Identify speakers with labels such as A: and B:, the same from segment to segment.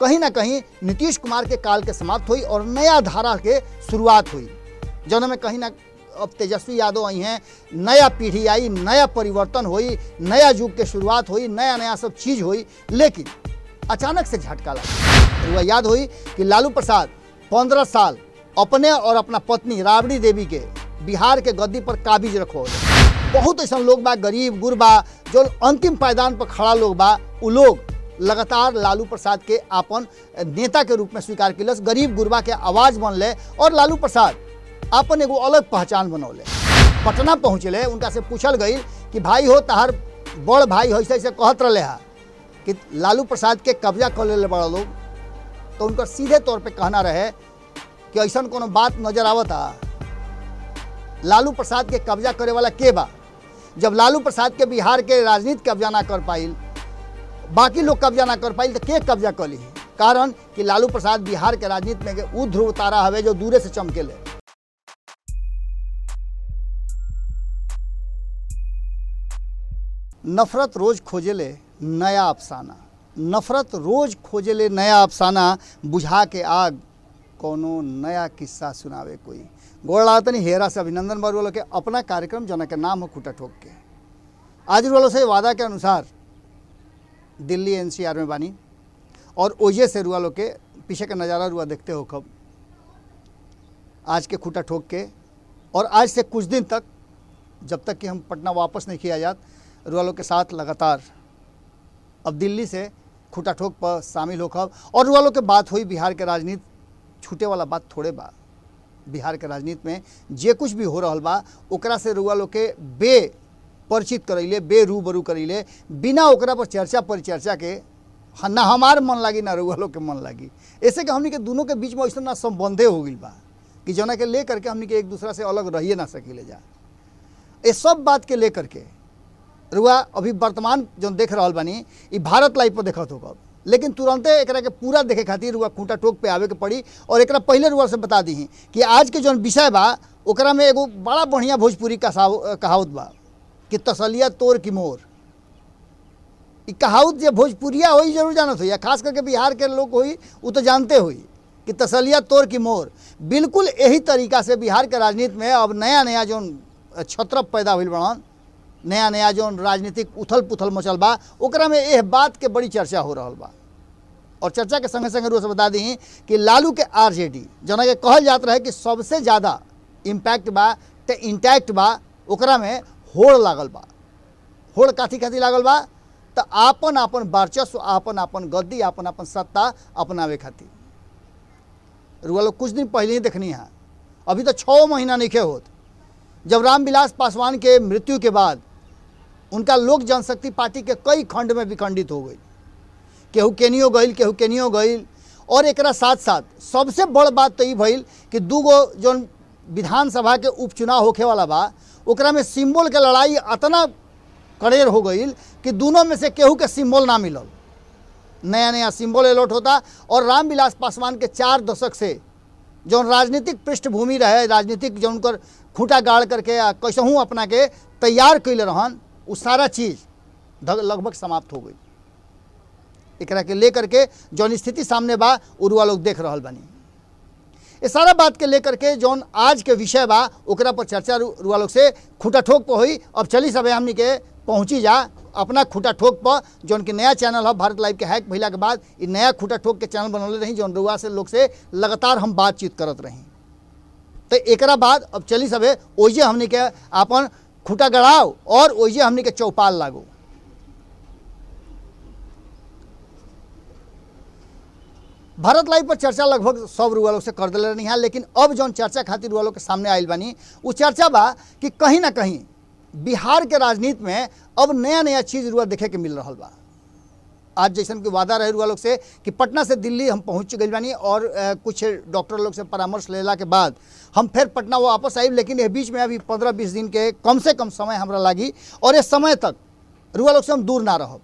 A: कहीं ना कहीं नीतीश कुमार के काल के समाप्त हुई और नया धारा के शुरुआत हुई, जौन में कहीं ना अब तेजस्वी यादव आई हैं, नया पीढ़ी आई, नया परिवर्तन हुई, नया युग के शुरुआत हुई, नया नया सब चीज़ हुई। लेकिन अचानक से झटका लगा। वह याद हुई कि लालू प्रसाद 15 साल अपने और अपना पत्नी राबड़ी देवी के बिहार के गद्दी पर काबिज रखो। बहुत ऐसा लोग बा, गरीब गुरबा, जो अंतिम पायदान पर खड़ा लोग बा, वो लोग लगातार लालू प्रसाद के अपन नेता के रूप में स्वीकार किलस, गरीब गुरबा के आवाज़ बनले और लालू प्रसाद अपन एगो अलग पहचान बनौले। पटना पहुँचले, उनका से पूछल गई कि भाई हो तहार बड़ भाई ऐसे ऐसे कहत रहे हा कि लालू प्रसाद के कब्जा कर ले बड़ा लोग, तो उनका सीधे तौर पे कहना रहे कि ऐसा कोनो बात नजर आवता लालू प्रसाद के कब्जा करे वाला के बा। जब लालू प्रसाद के बिहार के राजनीति कब्जा ना कर पाइल, बाकी लोग कब्जा ना कर पाइल, तो के कब्जा कर ली? कारण कि लालू प्रसाद बिहार के राजनीति में उ ध्रुव तारा हवे जो दूरे से चमकेले। नफरत रोज खोजेले नया अफसाना, नफरत रोज खोजेले नया अफसाना, बुझा के आग कोनो नया किस्सा सुनावे कोई। गोड़ातनी हेरा से अभिनंदन बरुआलो के अपना कार्यक्रम जना के नाम हो खूटा ठोक के। आज वालों से वादा के अनुसार दिल्ली एनसीआर में बानी और ओजे से रुआ लोग के पीछे का नज़ारा रुआ देखते हो कब आज के खूटा ठोक के। और आज से कुछ दिन तक, जब तक कि हम पटना वापस नहीं किया जात, रुआ लोग के साथ लगातार अब दिल्ली से खूटा ठोक पर शामिल हो कब। और रुआ लोग के बात हुई बिहार के राजनीति, छूटे वाला बात थोड़े बा। बिहार के राजनीति में जे कुछ भी हो रहा बा ओकरा से रुआ लोग के बे परिचित करैले, बेरूबरू करैले, बिना ओकरा पर चर्चा परिचर्चा के ना हमार मन लागी ना रुआ लोग के मन लागी। ऐसे कि हमनी के दोनों के बीच में ऐसा ना संबंधे हो गई बा कि जना के ले करके हमनी के एक दूसरा से अलग रहिए ना सकीले जा। ये सब बात के ले करके रुआ अभी वर्तमान जो देख रहा बानी ये भारत लाइव पर देखत हो कब, लेकिन तुरंते एकरा के पूरा देखे खातिर रुआ खूटा ठोक पे आवे के पड़ी। और एकरा पहले रुआ से बता दी कि आज के जो विषय बा ओकरा में एगो बड़ा बढ़िया भोजपुरी कहावत बा कि तसलिया तोर की मोर। ई कहावत जो भोजपुरिया होई जरूर जानत हो, या खास करके बिहार के लोग होई वो तो जानते हुई कि तसलिया तोर की मोर। बिल्कुल यही तरीका से बिहार के राजनीति में अब नया नया जो छत्रप पैदा हुई बड़न, नया नया जो राजनीतिक उथल पुथल मचल बा, ओकरा में यह बात के बड़ी चर्चा हो रहा बा। और चर्चा के संगे संगे से बता दी कि लालू के आरजेडी जना के कहल जात रहे कि सबसे ज़्यादा इम्पैक्ट बा तो इंटैक्ट बा, ओकरा में होड़ लागल बा। होड़ काथी खाती लागल बा? तो आपन आपन वर्चस्व, आपन आपन गद्दी, आपन आपन सत्ता अपनावे खातिर। रुआ लोग कुछ दिन पहले ही देखनी है, अभी तो 6 महीना नहीं होत, जब रामविलास पासवान के मृत्यु के बाद उनका लोक जनशक्ति पार्टी के कई खंड में विखंडित हो गई, केहू केनियो गईल, केहू केनियो गईल। और एकरा साथ साथ सबसे बड़ बात तो ये भइल कि दूगो जो विधानसभा के उपचुनाव होखे वाला बा, ओकरा में सिंबल के लड़ाई इतना कड़ेर हो गई कि दोनों में से केहू के सिंबल ना मिलल। नया नया सिंबल अलॉट होता और रामविलास पासवान के 4 दशक से जो राजनीतिक पृष्ठभूमि रहे, राजनीतिक जो उनकर खूंटा गाड़ करके कैसहूँ अपना के तैयार कैले रहन, वो सारा चीज़ लगभग समाप्त हो गई। एकरा के लेकर के जौन स्थिति सामने बा उरुआ लोग देख रहा बानी। ये सारा बात के लेकर के जौन आज के विषय बा ओकरा पर चर्चा रुआ लोग से खूटा ठोक पर हुई। अब चली सब हमनी के पहुँची जा अपना खूटा ठोक पर, जौन के नया चैनल है भारत लाइव के हैक भइला के बाद ये नया खूटा ठोक के चैनल बनौले रही, जौन रुआ से लोग से लगातार हम बातचीत करत रही। तो एकरा बाद अब चली सबे ओजे हमनी के अपन खूटा गड़ाओ और ओजे हमनी के चौपाल लागो। भारत लाइव पर चर्चा लगभग सब रुआ लोग से कर दिले रही है, लेकिन अब जौन चर्चा खातिर रुआ लोग के सामने आयल बानी वो चर्चा बा कि कहीं ना कहीं बिहार के राजनीति में अब नया नया चीज़ रुआ देखे के मिल रहा बा। आज जैसन कि वादा रहे रुआ लोग से कि पटना से दिल्ली हम पहुँच गई बानी और कुछ डॉक्टर लोग से परामर्श लेला के बाद हम फिर पटना वापस आई। लेकिन ये बीच में अभी 15-20 दिन के कम से कम समय हमरा लागी और इस समय तक रुआ लोग से हम दूर ना रहब।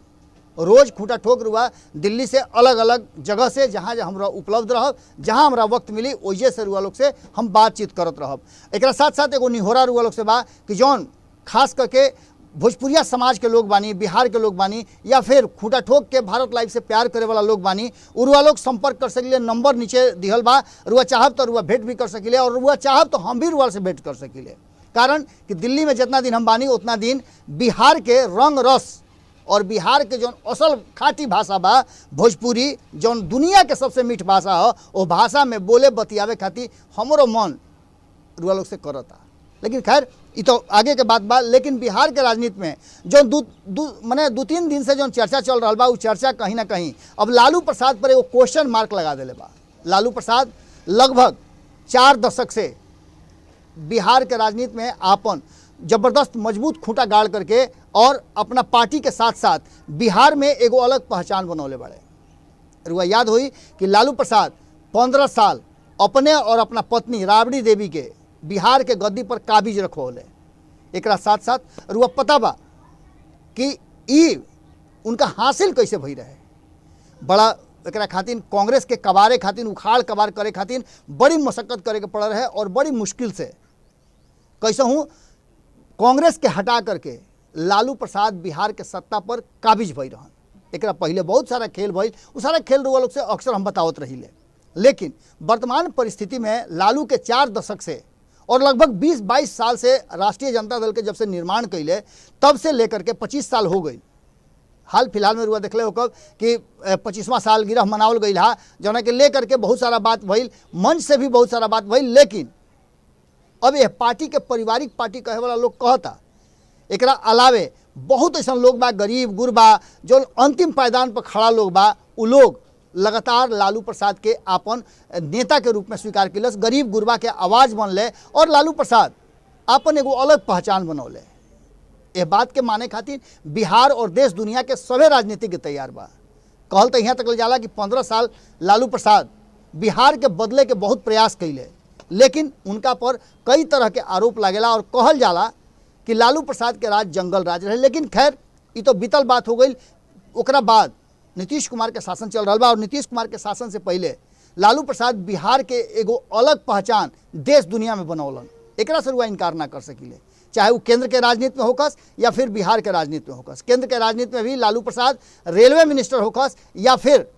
A: रोज़ खूटा ठोक रुआ दिल्ली से अलग अलग जगह से जहाँ हमरा उपलब्ध रहब, जहाँ हमरा वक्त मिली ओजे से रुआ लोग से हम बातचीत करत रहब। एक साथ साथ एगो निहोरा रुआ लोग से बा कि जौन खास करके भोजपुरिया समाज के लोग बानी, बिहार के लोग बानी, या फिर खूंटा ठोक के भारत लाइव से प्यार करे वाला लोग बानी, रुआ लोग संपर्क कर सकिले। नंबर नीचे दिहल बा, रुआ चाहब तो रुआ भेंट भी कर सकिले, और रुआ चाहब तो हम भी रुआ से भेंट कर सकिले। कारण कि दिल्ली में जितना दिन हम बानी उतना दिन बिहार के रंग रस और बिहार के जौन असल खाटी भाषा बा भोजपुरी, जौन दुनिया के सबसे मीठ भाषा हो, वो भाषा में बोले बतियावे खातिर हमरो मन रुआ लोग से करता। लेकिन खैर ये तो आगे के बात बा। लेकिन बिहार के राजनीति में जो माने 2-3 दिन से जो चर्चा चल रहा बा, वो चर्चा कहीं ना कहीं अब लालू प्रसाद पर एगो क्वेश्चन मार्क लगा देले बा। लालू प्रसाद लगभग 4 दशक से बिहार के राजनीति में आपन जबरदस्त मजबूत खूंटा गाड़ करके और अपना पार्टी के साथ साथ बिहार में एगो अलग पहचान बनौले बड़े। रुआ याद हुई कि लालू प्रसाद 15 साल अपने और अपना पत्नी राबड़ी देवी के बिहार के गद्दी पर काबिज रखोले। एक साथ साथ रुआ पता बा कि ई उनका हासिल कैसे भई रहे। बड़ा एक खातिर कांग्रेस के कबारे खातिर, उखाड़ कबार करे खातिर बड़ी मशक्कत करे के पड़ रहे और बड़ी मुश्किल से कैसे हूँ कांग्रेस के हटा करके लालू प्रसाद बिहार के सत्ता पर काबिज भई रहन। एक पहले बहुत सारा खेल भइल, उ सारा खेल रुआ लोग से अक्सर हम बतावत रहीले। लेकिन वर्तमान परिस्थिति में लालू के 4 दशक से और लगभग 20-22 साल से राष्ट्रीय जनता दल के जब से निर्माण कैले तब से लेकर के 25 साल हो गई। हाल फिलहाल में रुआ देखले हो कब कि 25वां साल गिरह मनावल गई हा, जना के लेकर के बहुत सारा बात भइल, मंच से भी बहुत सारा बात भइल। लेकिन अब यह पार्टी के पारिवारिक पार्टी कहे वाला लोग कहता, एकरा अलावे बहुत ऐसा लोग बा, गरीब गुरबा, जो अंतिम पायदान पर खड़ा लोग बा, उ लोग लगातार लालू प्रसाद के आपन नेता के रूप में स्वीकार किलस, गरीब गुरबा के आवाज़ बनले और लालू प्रसाद आपन एगो अलग पहचान बनौले। यह बात के माने खातिर बिहार और देश दुनिया के सभी राजनीतिक तैयार बा। कहल तो यहाँ तक ले जाला कि 15 साल लालू प्रसाद बिहार के बदले के बहुत प्रयास कैले, लेकिन उनका पर कई तरह के आरोप लागेला और कहल जाला कि लालू प्रसाद के राज जंगल राज रहे। लेकिन खैर ये तो बीतल बात हो गई। ओकरा बाद नीतीश कुमार के शासन चल रहा बा और नीतीश कुमार के शासन से पहले लालू प्रसाद बिहार के एगो अलग पहचान देश दुनिया में बनौलन। एकरा से रुआ इनकार ना कर सकिले, चाहे वो केंद्र के राजनीति में होकस या फिर बिहार के राजनीति में होकस। केंद्र के राजनीति में भी Lalu Prasad railway minister hocus या फिर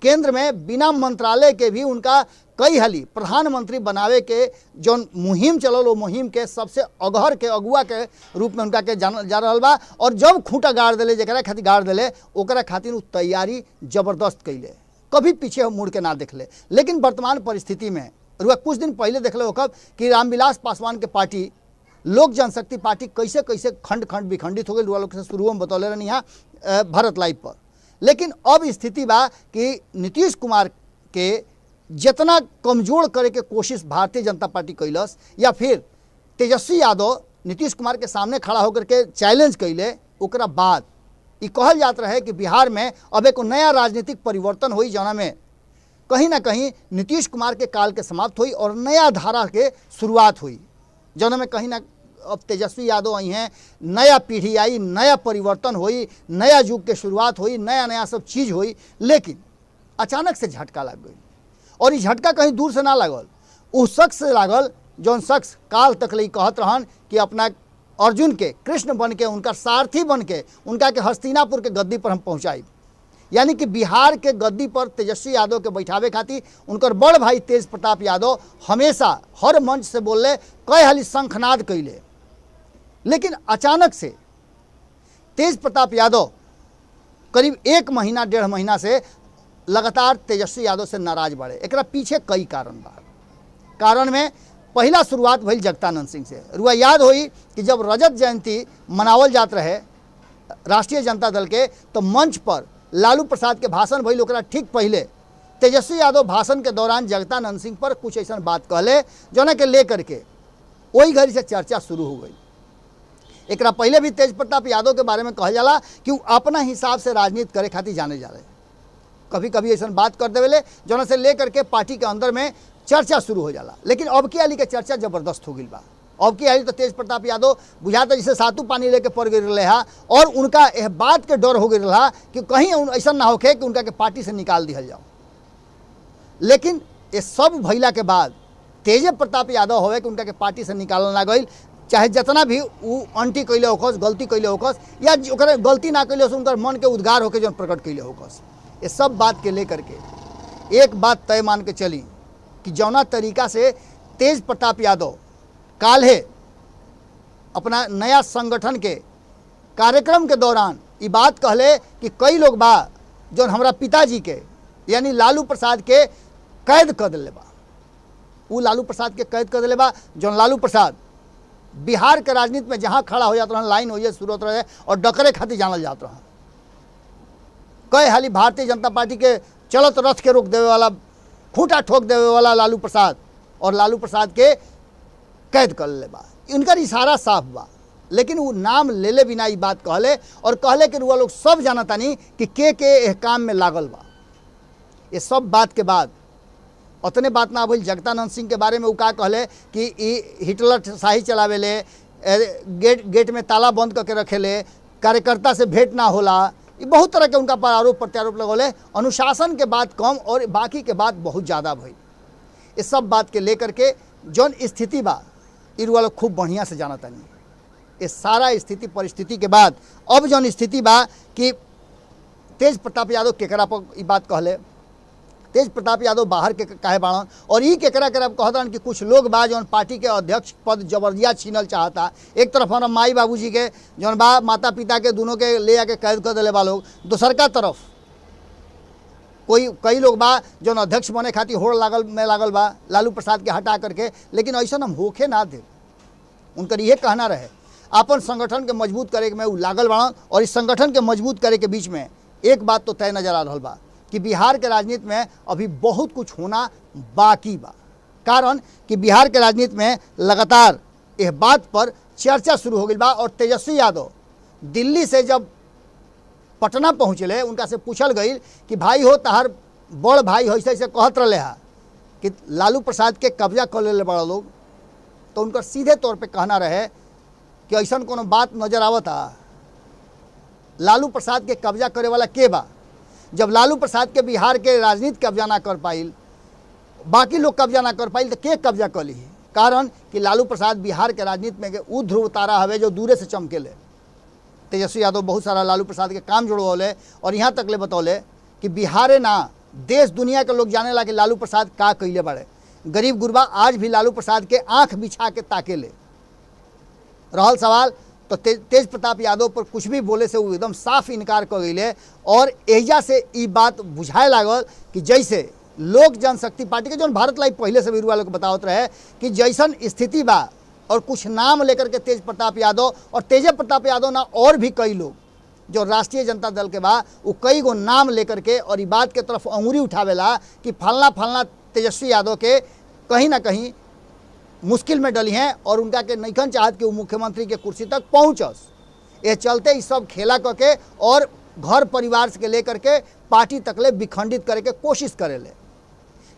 A: केंद्र में बिना मंत्रालय के भी उनका कई हाली प्रधानमंत्री बनावे के जो मुहिम चलल, वो मुहिम के सबसे अगहर के अगुआ के रूप में उनका के जा रहा बा। और जब खूंटा गाड़ दिले, जरा खातिर गाड़ दिले, ओकरा खातिर उ तैयारी जबरदस्त कैले, कभी पीछे मुड़ के ना देखले। लेकिन वर्तमान परिस्थिति में रुआ कुछ दिन पहले देखले हो कब कि रामविलास पासवान के पार्टी लोक जनशक्ति पार्टी कैसे कैसे खंड खंड विखंडित हो गई। रुआ लोग से शुरू में बतौले रहनी यहाँ भारत लाइव पर। लेकिन अब स्थिति बा कि नीतीश कुमार के जितना कमजोर करे के कोशिश भारतीय जनता पार्टी कैलस या फिर तेजस्वी यादव नीतीश कुमार के सामने खड़ा होकर के चैलेंज कैले, ओकरा बाद ये कहल जात रहे कि बिहार में अब एक नया राजनीतिक परिवर्तन हुई, जना में कहीं ना कहीं नीतीश कुमार के काल के समाप्त हुई और नया धारा के शुरुआत हुई, जना में कहीं ना अब तेजस्वी यादव आई हैं, नया पीढ़ी आई, नया परिवर्तन हुई, नया युग के शुरुआत हुई, नया नया सब चीज़ हुई। लेकिन अचानक से झटका लग गई और ये झटका कहीं दूर से ना लागल, उस शख्स से लागल जौन शख्स काल तक ले कहत रहन कि अपना अर्जुन के कृष्ण बन के, उनका सारथी बन के, उनका के हस्तिनापुर के गद्दी पर हम पहुँचाई। यानी कि बिहार के गद्दी पर तेजस्वी यादव के बैठावे खातिर उनकर बड़ भाई तेज प्रताप यादव हमेशा हर मंच से बोले, कई हाली शंखनाद कैले। लेकिन अचानक से तेज प्रताप यादव करीब 1 महीना 1.5 महीना से लगातार तेजस्वी यादव से नाराज बढ़े। एकरा पीछे कई कारण बा। कारण में पहला शुरुआत भइल जगदानंद सिंह से। रुआ याद होई कि जब रजत जयंती मनावल जात रहे राष्ट्रीय जनता दल के, तो मंच पर लालू प्रसाद के भाषण भइल, ओकरा ठीक पहले तेजस्वी यादव भाषण के दौरान जगदानंद सिंह पर कुछ ऐसा बात कहले जना के लेकर के वही घड़ी से चर्चा शुरू हो गई। एकरा पहले भी तेज प्रताप यादव के बारे में कहल जाला कि वो अपना हिसाब से राजनीति करे खातिर जाने जा रहे, कभी कभी ऐसा बात कर देवेले जना से लेकर के पार्टी के अंदर में चर्चा शुरू हो जाला। लेकिन अब की आली के चर्चा जबरदस्त हो गई बा। अब की आली तो तेज प्रताप यादव बुझाता जैसे सातू पानी लेके पड़ गई रहे हा और उनका यह बात के डर हो गई रहा कि कहीं ऐसा ना होके कि उनका के पार्टी से निकाल दिया जाओ। लेकिन ये सब भइला के बाद तेज प्रताप यादव होवे कि उनका के पार्टी से निकालना गई, चाहे जितना भी वो अंटी कैले होकस, गलती कैले होकस, या ओकरा गलती ना कैले उनकर मन के उद्गार होकर जो प्रकट कैले होकस, ये सब बात के लेकर के एक बात तय मान के चली कि जौना तरीका से तेज प्रताप यादव काल्हे अपना नया संगठन के कार्यक्रम के दौरान ये बात कहले कि कई लोग बा जो हमारा पिताजी के यानी लालू प्रसाद के कैद कर दिले बा, वो लालू प्रसाद के कैद कर दिले बा। जो लालू प्रसाद बिहार के राजनीति में जहाँ खड़ा हो जात रहा, लाइन हो शुरू होते रहे और डकरे खातिर जानल जात रहा। कई हाली भारतीय जनता पार्टी के चलत रथ के रोक देवे वाला, खूंटा ठोक देवे वाला लालू प्रसाद, और लालू प्रसाद के कैद कर ले बा। उनकर इशारा साफ बा, लेकिन वो नाम ले ले बिना बात कहले और कहले कि रुआ लोग सब जानता नहीं कि के काम में लागल बा। ये सब बात के बाद उतने बात ना भइल, जगदानंद सिंह के बारे में वो का कहले कि हिटलर शाही चलावेले, गेट में ताला बंद करके रखेले, कार्यकर्ता से भेंट ना होला, ये बहुत तरह के उनका पर आरोप प्रत्यारोप लगौले। अनुशासन के बात कम और बाकी के बात बहुत ज़्यादा भइल। इस सब बात के लेकर के जौन स्थिति बा इरुआ लोग खूब बढ़िया से जानता नहीं। इस सारा स्थिति परिस्थिति के बाद अब जौन स्थिति बा कि तेज प्रताप यादव केकरा पर ई बात कहले, तेज प्रताप यादव बाहर के काहे बाड़न और ई केकरा के कहतन कि कुछ लोग बा जौन पार्टी के अध्यक्ष पद जबरदस्ती छीनल चाहता। एक तरफ हमारा माई बाबूजी के जौन बा माता पिता के दोनों के ले आके कैद कर दिले बा लोग, दूसर का तरफ कई लोग बा जौन अध्यक्ष बने खातिर होड़ लागल बा लालू प्रसाद के हटा करके। लेकिन ऐसा हम होखे ना दे, उनकर ये कहना रहे अपन संगठन के मजबूत करे में वो लागल बाड़न। और इस संगठन के मजबूत करे के बीच में एक बात तो तय नजर आ रहा बा कि बिहार के राजनीति में अभी बहुत कुछ होना बाकी बा। कारण कि बिहार के राजनीति में लगातार यह बात पर चर्चा शुरू हो गई बा। और तेजस्वी यादव दिल्ली से जब पटना पहुँचले, उनका से पूछल गई कि भाई हो तहार बड़ भाई ऐसे ऐसे कहत रहे हा कि लालू प्रसाद के कब्जा कर ले बड़ा लोग, तो उनका सीधे तौर पे कहना रहे कि ऐसा कोनो बात नजर आवता, लालू प्रसाद के कब्जा करे वाला के बा। जब लालू प्रसाद के बिहार के राजनीति कब्जा ना कर पाइल, बाकी लोग कब्जा ना कर पाइल, तो के कब्जा कर ली। कारण कि लालू प्रसाद बिहार के राजनीति में उ ध्रुव तारा हवे जो दूरे से चमकेले। तेजस्वी यादव बहुत सारा लालू प्रसाद के काम जुड़वले और यहाँ तक ले बतौले कि बिहारे ना देश दुनिया के लोग जाने ला कि लालू प्रसाद का कैले बड़े। गरीब गुरबा आज भी लालू प्रसाद के आंख बिछा के ताकेले। रहल सवाल तो तेज प्रताप यादव पर कुछ भी बोले से वो एकदम साफ इनकार कर गए। और एजा से ये बात बुझाए लागल कि जैसे लोक जनशक्ति पार्टी के जो भारत लाइव पहले से भी रुआ लोग बतावत रहे कि जैसन स्थिति बा और कुछ नाम लेकर के तेज प्रताप यादव और तेज प्रताप यादव ना और भी कई लोग जो राष्ट्रीय जनता दल के बा वो कई गो नाम लेकर के और ये बात के तरफ अंगुरी उठावेला कि फलना फलना तेजस्वी यादव के कहीं ना कहीं मुश्किल में डली हैं और उनका के नैखन चाहत कि वो मुख्यमंत्री के कुर्सी तक पहुँचस। ये चलते ये सब खेला करके और घर परिवार से लेकर के पार्टी तकले विखंडित करे के कोशिश करेले।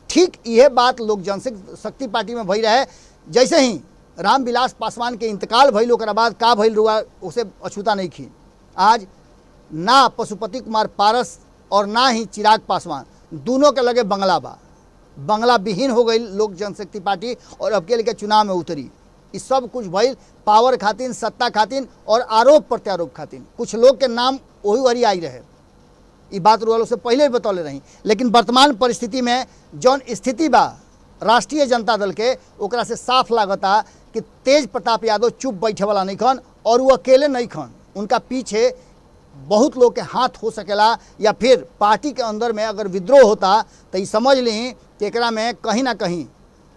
A: ठीक यह बात लोक जनशक्ति पार्टी में भई रहे। जैसे ही रामविलास पासवान के इंतकाल भइल ओकरा बाद का भइल रुआ उसे अछूता नहीं खी। आज ना पशुपति कुमार पारस और ना ही चिराग पासवान दोनों के लगे बंगला बा, बंगला विहीन हो गई लोक जनशक्ति पार्टी और अब के लिए चुनाव में उतरी। इस सब कुछ भइल पावर खातिन, सत्ता खातिन और आरोप प्रत्यारोप खातिन। कुछ लोग के नाम वही वरी आई रहे, ये बात रुआ से पहले ही बतौले रही। लेकिन वर्तमान परिस्थिति में जौन स्थिति बा राष्ट्रीय जनता दल के ओकरा से साफ लागता कि तेज प्रताप यादव चुप बैठे वाला नहीं खन और वो अकेले नहीं खन। उनका पीछे बहुत लोग के हाथ हो सकेला या फिर पार्टी के अंदर में अगर विद्रोह होता तो ये समझ ली कि एकरा में कहीं ना कहीं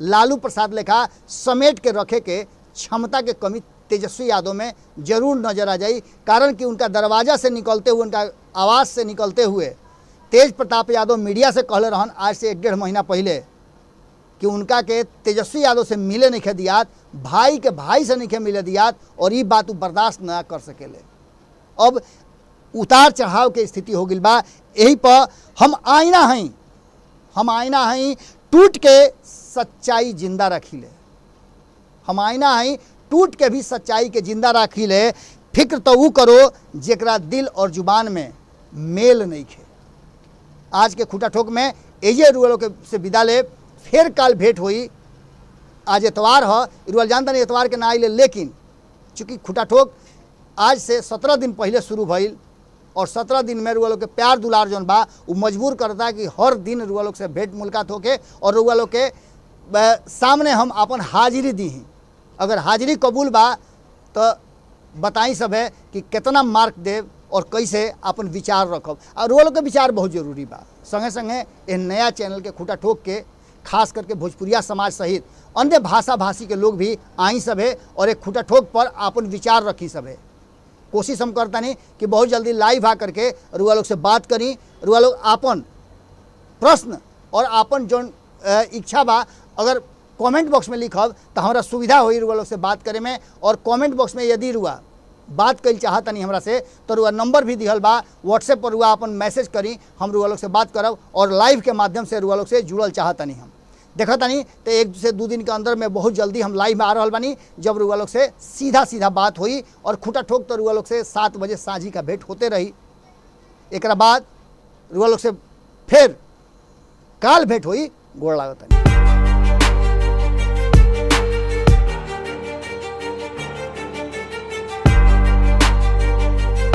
A: लालू प्रसाद लेखा समेट के रखे के क्षमता के कमी तेजस्वी यादव में जरूर नजर आ जाई। कारण कि उनका दरवाज़ा से निकलते हुए, उनका आवाज़ से निकलते हुए तेज प्रताप यादव मीडिया से कहले रहन आज से 1-1.5 महीना पहले कि उनका के तेजस्वी यादव से मिले नहीं खे दियात, भाई के भाई से नहीं खे मिले दियात और ये बात बर्दाश्त ना कर सकेले। अब उतार चढ़ाव के स्थिति हो गई बा। यही पर हम आईना हैं टूट के सच्चाई जिंदा रखी ले। हम आईना हैं टूट के भी सच्चाई के जिंदा रखी ले। फिक्र तो वो करो जेकरा दिल और जुबान में मेल नहीं खे। आज के खूटा ठोक में एजे रुअल के से विदा ले, फिर काल भेंट हुई। आज एतवार है, रुअल जानता नहीं एतवार के ना आइले, लेकिन चूँकि खुटा ठोक आज से 17 दिन पहले शुरू भइल और 17 दिन में रुआ लोग के प्यार दुलार जौन बा वो मजबूर करता कि हर दिन रुआ लोग से भेंट मुलाकात होके और रुआ लोग के सामने हम अपन हाजिरी दी। अगर हाजिरी कबूल बा तो बताई सब है कि कितना मार्क देव और कैसे अपन विचार रखब। और रुआ लोग के विचार बहुत जरूरी बा। संगे संगे ये नया चैनल के खुटा ठोक के खास करके भोजपुरिया समाज सहित अन्य भाषा भाषी के लोग भी आई सब है और एक खुटा ठोक पर अपन विचार रखी सब है। कोशिश हम करता नहीं कि बहुत जल्दी लाइव आ करके रुआ लोग से बात करी, रुआ लोग आपन प्रश्न और आपन जो इच्छा बा अगर कमेंट बॉक्स में लिखब तो हमारा सुविधा होई रुआ लोग से बात करे में। और कमेंट बॉक्स में यदि रुआ बात कल चाहता नहीं हमरा से तो रुआ नंबर भी दिहल बा, व्हाट्सएप पर रुआ अपन मैसेज करी, हम रुआ लोग से बात करब और लाइव के माध्यम से रुआ लोग से जुड़ल चाहता नहीं। हम देखता नहीं तो 1 से 2 दिन के अंदर में बहुत जल्दी हम लाइव में आ रहा बानी, जब रुआ लोग से सीधा बात हुई और खुटा ठोक तो रुआ लोग से 7 बजे साँझी का भेंट होते रही। एक बाद रुआ लोग से फिर काल भेंट हुई। गोड़ लागत।